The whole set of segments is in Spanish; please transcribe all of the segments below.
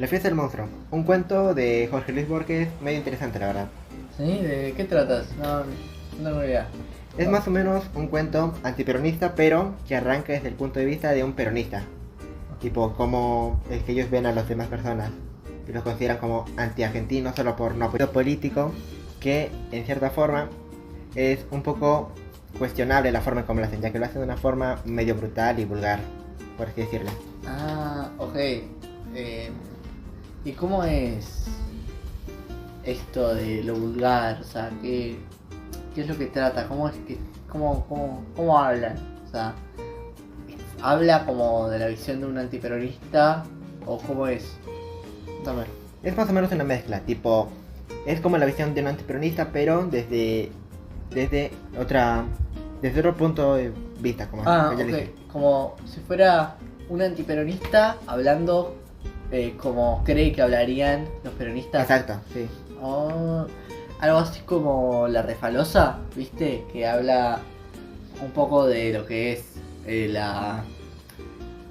La fiesta del monstruo, un cuento de Jorge Luis Borges medio interesante, la verdad. ¿Sí? ¿De qué tratas? No, no tengo idea. Es más o menos un cuento antiperonista, pero que arranca desde el punto de vista de un peronista. Tipo, cómo es que ellos ven a las demás personas y los consideran como anti-argentinos solo por no apoyo político, que en cierta forma es un poco cuestionable la forma en cómo lo hacen, ya que lo hacen de una forma medio brutal y vulgar, por así decirlo. Ah, ok. ¿Y cómo es esto de lo vulgar? O sea, ¿qué es lo que trata? ¿Cómo es que, cómo hablan? O sea, ¿habla como de la visión de un antiperonista? ¿O cómo es? Dame. Es más o menos una mezcla, tipo, es como la visión de un antiperonista, pero desde otra desde otro punto de vista, como Ah, ya le ok. dije. Como si fuera un antiperonista hablando como cree que hablarían los peronistas. Exacto, sí. Oh, algo así como La Refalosa, ¿viste? Que habla un poco de lo que es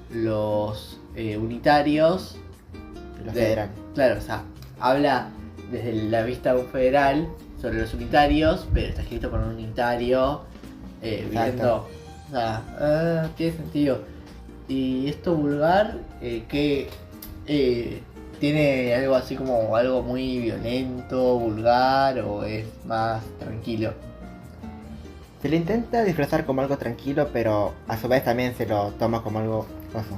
los unitarios. Lo federal. Claro, o sea, habla desde la vista de un federal sobre los unitarios, pero está escrito por un unitario, viendo. O sea, tiene sentido. Y esto vulgar, que tiene algo así como algo muy violento, vulgar, o es más tranquilo. Se le intenta disfrazar como algo tranquilo, pero a su vez también se lo toma como algo oso.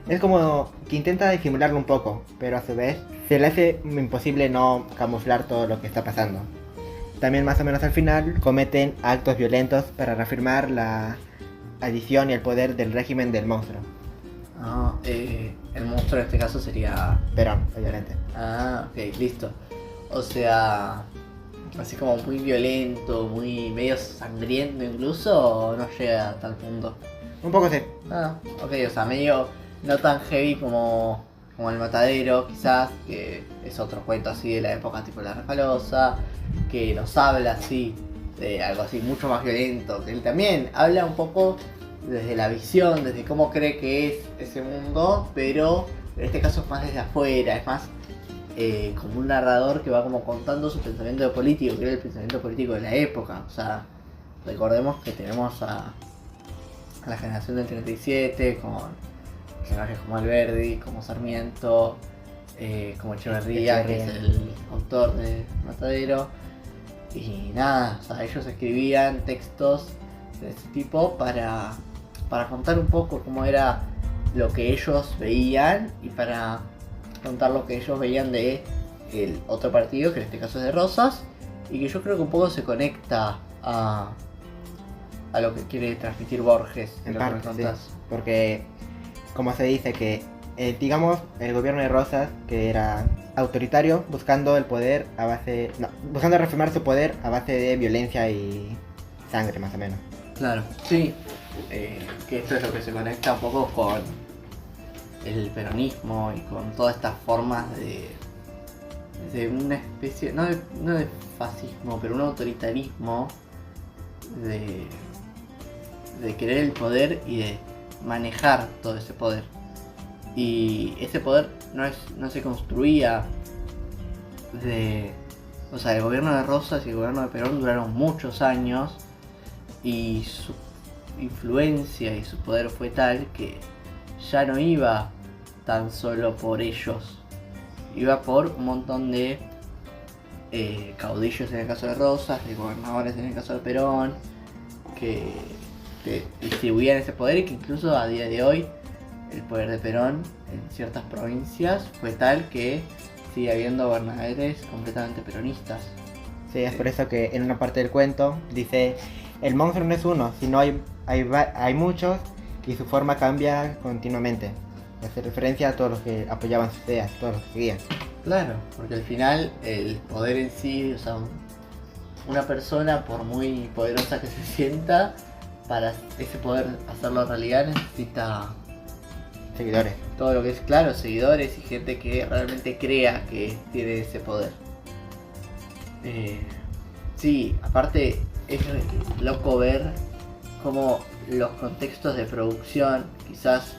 Es como que intenta disimularlo un poco, pero a su vez se le hace imposible no camuflar todo lo que está pasando. También más o menos al final cometen actos violentos para reafirmar la adición y el poder del régimen del monstruo. Ah, el monstruo en este caso sería. Perón, obviamente. Ah, ok, listo. O sea, así como muy violento, muy medio sangriento incluso, o no llega a tal punto. Un poco sí. Ah, ok, o sea, medio no tan heavy como El Matadero, quizás, que es otro cuento así de la época tipo La Refalosa, que nos habla así de algo así mucho más violento, que él también habla un poco desde la visión, desde cómo cree que es ese mundo, pero en este caso es más desde afuera, es más como un narrador que va como contando su pensamiento político, que era el pensamiento político de la época. O sea, recordemos que tenemos a la generación del 37 con personajes como Alberdi, como Sarmiento, como Echeverría, que es el autor de Matadero. Y nada, o sea, ellos escribían textos de ese tipo para contar un poco cómo era lo que ellos veían y para contar lo que ellos veían de el otro partido, que en este caso es de Rosas, y que yo creo que un poco se conecta a lo que quiere transmitir Borges En lo parte, que me sí. contás. Porque, como se dice que, digamos, el gobierno de Rosas, que era autoritario, buscando el poder a base... No, buscando reafirmar su poder a base de violencia y sangre, más o menos. Claro, sí, que esto es lo que se conecta un poco con el peronismo y con todas estas formas de una especie, no de fascismo, pero un autoritarismo de querer el poder y de manejar todo ese poder. Y ese poder no se construía o sea, el gobierno de Rosas y el gobierno de Perón duraron muchos años y su influencia y su poder fue tal que ya no iba tan solo por ellos, iba por un montón de caudillos en el caso de Rosas, de gobernadores en el caso de Perón, que distribuían ese poder y que incluso a día de hoy el poder de Perón en ciertas provincias fue tal que sigue habiendo gobernadores completamente peronistas. Sí, es por eso que en una parte del cuento dice: el monstruo no es uno, sino hay muchos y su forma cambia continuamente. Hace referencia a todos los que apoyaban sus ideas, todos los que seguían. Claro, porque al final el poder en sí, o sea, una persona por muy poderosa que se sienta, para ese poder hacerlo realidad necesita Seguidores. todo lo que es, claro, seguidores y gente que realmente crea que tiene ese poder. Sí, aparte es loco ver cómo los contextos de producción quizás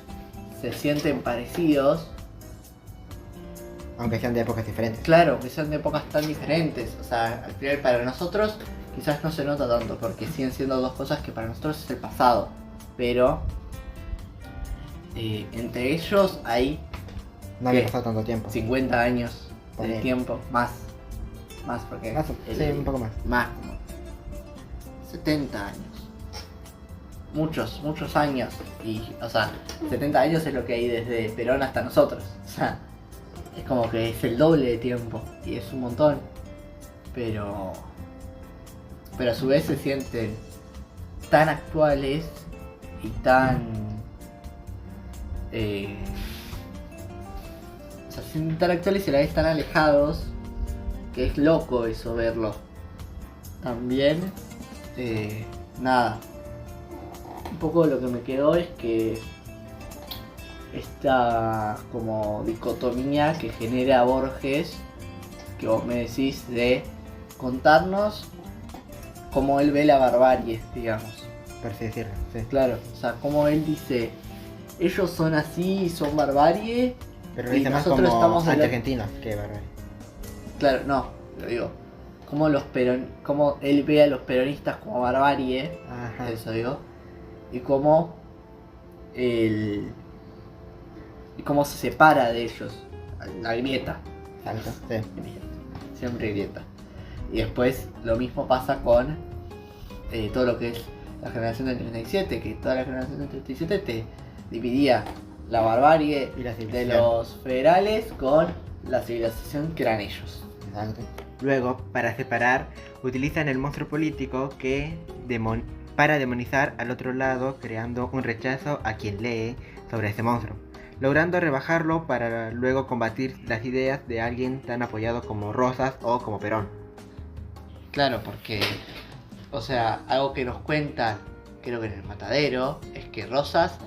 se sienten parecidos, Aunque sean de épocas diferentes. Claro, que sean de épocas tan diferentes. O sea, al final para nosotros quizás no se nota tanto porque siguen siendo dos cosas que para nosotros es el pasado. Pero entre ellos hay No había ¿qué? pasado tanto tiempo. 50 años de Ponele. tiempo, más porque Sí, un poco más. más como 70 años. Muchos años. Y, o sea, 70 años es lo que hay desde Perón hasta nosotros. O sea, es como que es el doble de tiempo. Y es un montón. Pero a su vez se sienten tan actuales y tan... o sea, se sienten tan actuales y a la vez tan alejados. Que es loco eso verlo. También, nada. Un poco lo que me quedó es que esta como dicotomía que genera Borges, que vos me decís de contarnos cómo él ve la barbarie, digamos. Por así decirlo, sí. Claro, o sea, como él dice, ellos son así, son barbarie, Pero lo y dice más nosotros como estamos de la- anti-argentino que barbarie. Claro, no, lo digo. Como él ve a los peronistas como barbarie, Ajá. eso digo, y cómo y cómo se separa de ellos, la grieta, Exacto, sí. siempre grieta. Y después lo mismo pasa con todo lo que es la generación del 37, que toda la generación del 37 te dividía la barbarie Y la de civilización. los federales con la civilización que eran ellos. Exacto. Luego, para separar, utilizan el monstruo político para demonizar al otro lado, creando un rechazo a quien lee sobre ese monstruo, logrando rebajarlo para luego combatir las ideas de alguien tan apoyado como Rosas o como Perón. Claro, porque, o sea, algo que nos cuentan, creo que en el Matadero, es que Rosas,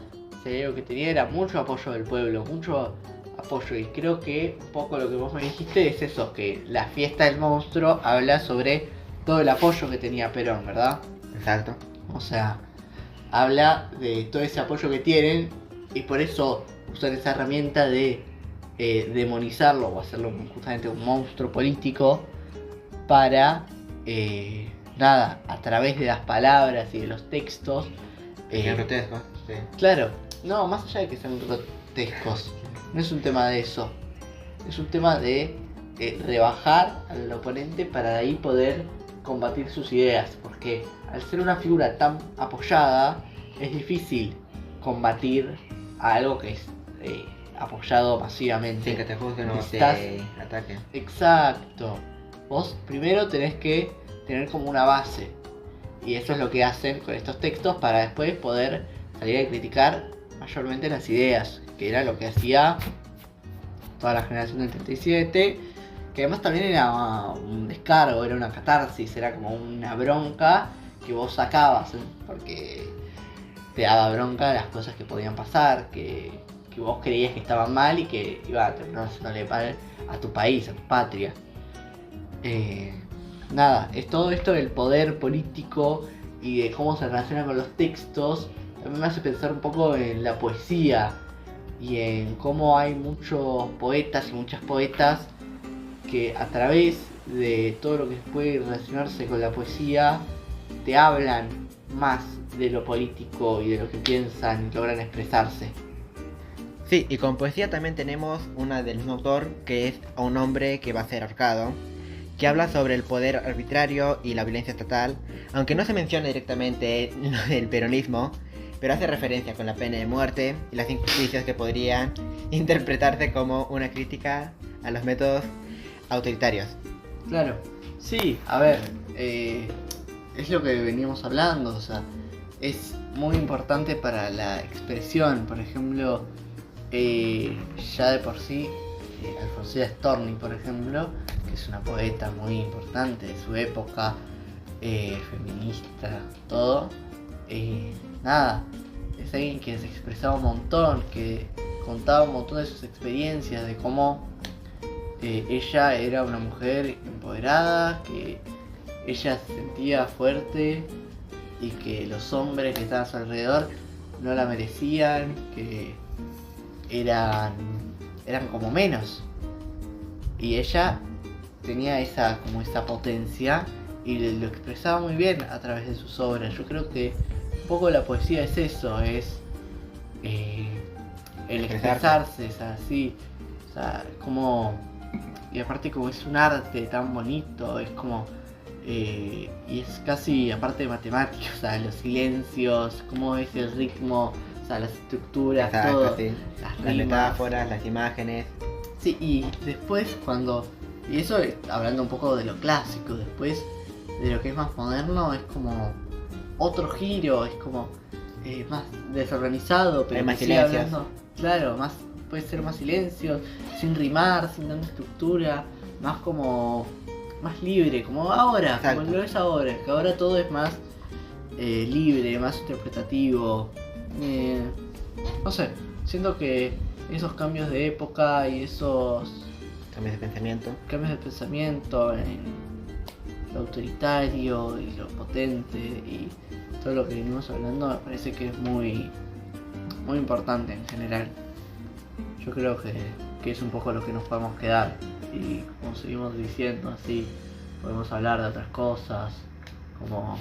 lo que tenía era mucho apoyo del pueblo, mucho apoyo, y creo que un poco lo que vos me dijiste es eso, que la fiesta del monstruo habla sobre todo el apoyo que tenía Perón, ¿verdad? Exacto. O sea, habla de todo ese apoyo que tienen y por eso usan esa herramienta de demonizarlo o hacerlo justamente un monstruo político para, nada, a través de las palabras y de los textos. Que grotesco, sí. Claro, no, más allá de que sean grotescos, no es un tema de eso, es un tema de rebajar al oponente para de ahí poder combatir sus ideas, porque al ser una figura tan apoyada es difícil combatir a algo que es apoyado masivamente. Sin que te juzguen o Necesitas- te ataquen. Exacto. Vos primero tenés que tener como una base. Y eso es lo que hacen con estos textos para después poder salir a criticar mayormente las ideas. Que era lo que hacía toda la generación del 37. Que además también era un descargo, era una catarsis, era como una bronca que vos sacabas. Porque te daba bronca las cosas que podían pasar, que vos creías que estaban mal y que iba a terminar haciéndole mal a tu país, a tu patria. Nada, es todo esto del poder político y de cómo se relaciona con los textos. También me hace pensar un poco en la poesía y en cómo hay muchos poetas y muchas poetas que a través de todo lo que puede relacionarse con la poesía te hablan más de lo político y de lo que piensan y logran expresarse. Sí, y con poesía también tenemos una del mismo autor, que es un hombre que va a ser ahorcado, que habla sobre el poder arbitrario y la violencia estatal, aunque no se menciona directamente lo del peronismo, pero hace referencia con la pena de muerte y las injusticias que podrían interpretarse como una crítica a los métodos autoritarios. Claro, sí, a ver, es lo que veníamos hablando, o sea, es muy importante para la expresión, por ejemplo, ya de por sí, Alfonsina Storni, por ejemplo, que es una poeta muy importante de su época, feminista, todo, nada, es alguien que se expresaba un montón, que contaba un montón de sus experiencias, de cómo ella era una mujer empoderada, que ella se sentía fuerte y que los hombres que estaban a su alrededor no la merecían, que eran como menos. Y ella tenía esa potencia y lo expresaba muy bien a través de sus obras. Yo creo que un poco la poesía es eso, es el expresarse, es así, o sea, como, y aparte como es un arte tan bonito, es como, y es casi aparte de matemáticas, o sea, los silencios, cómo es el ritmo, o sea, las estructuras, Exacto, todo, sí. las Las rimas. metáforas, las imágenes. Sí, y después cuando, y eso hablando un poco de lo clásico, después de lo que es más moderno, es como otro giro, es como más desorganizado, pero Hay más que sigue silencios. hablando, claro, más, puede ser más silencios, sin rimar, sin tanta estructura, más como, más libre, como ahora, Exacto. como lo es ahora, que ahora todo es más libre, más interpretativo, no sé, siento que esos cambios de época y esos Cambios de pensamiento. cambios de pensamiento en lo autoritario y lo potente y todo lo que venimos hablando me parece que es muy importante en general. Yo creo que es un poco lo que nos podemos quedar y como seguimos diciendo así podemos hablar de otras cosas como